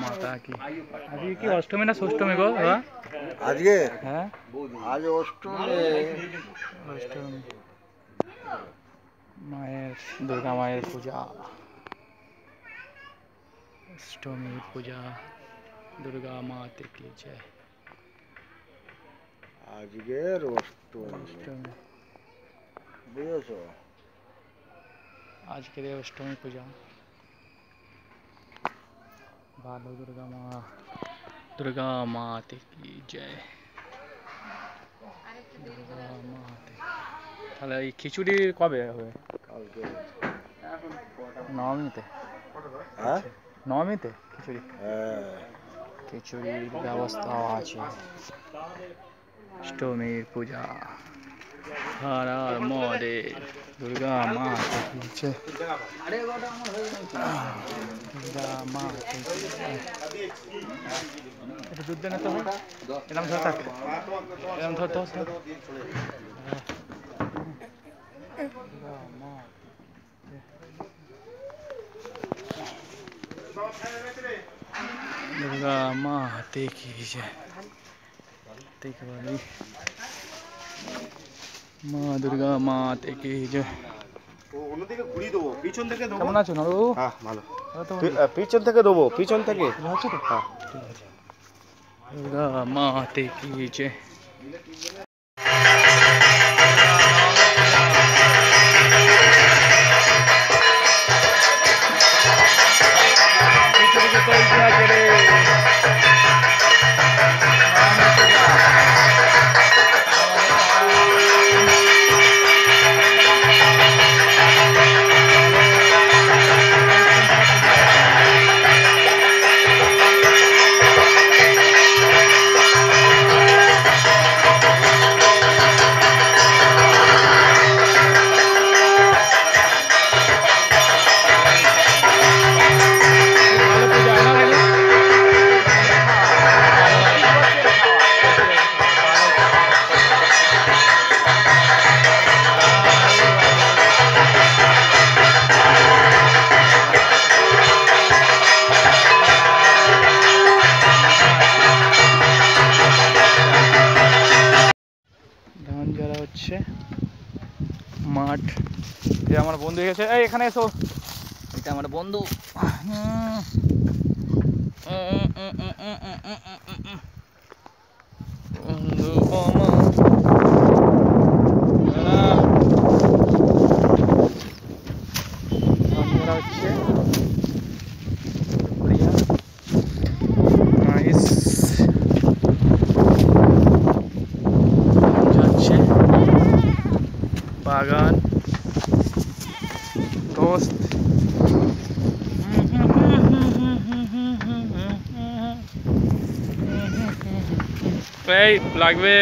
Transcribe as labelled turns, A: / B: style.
A: माता की আজকে কি অষ্টমী না ষষ্ঠমী গো বাবা?
B: আজকে
A: হ্যাঁ
B: আজ অষ্টমী।
A: অষ্টমী মায়ের দুর্গা মায়ের পূজা, অষ্টমী পূজা, দুর্গা মাতে কি জয়।
B: আজকের অষ্টমী বুঝেছো?
A: আজকের এই অষ্টমী পূজা। ভালো দুর্গা মাতে কি জয়। দুর্গা মাতে। তাহলে এই খিচুড়ি কবে হবে?
B: কালকে।
A: নবমীতে?
B: হ্যাঁ
A: নবমীতে খিচুড়ি?
B: হ্যাঁ
A: খিচুড়ির ব্যবস্থাও আছে। অষ্টমীর পূজা। হর হর মহাদেব। দুর্গা মাতে কি জয়। দুর্গা মাতে কি জয়। এটা দুধ দেন তো, এরকম ধরে থাক, এরকম ধরতে হবে। दुर्गा माते की जय। माँ दुर्गा माते की जय।
B: অন্যদিকে ঘুরিয়ে দেবো, পিছন থেকে দেবো।
A: কেমন আছো নারু?
B: হ্যাঁ ভালো। পিছন থেকে দেবো, পিছন থেকে।
A: হচ্ছে তো?
B: হ্যাঁ
A: ঠিক আছে। दुर्गा माते की जय। ধান ঝাড়া হচ্ছে মাঠ। এটা আমার বন্ধু এসেছে, এই এখানে এসো। এটা আমার বন্ধু। বাগান দোস্ত। এই লাগবে।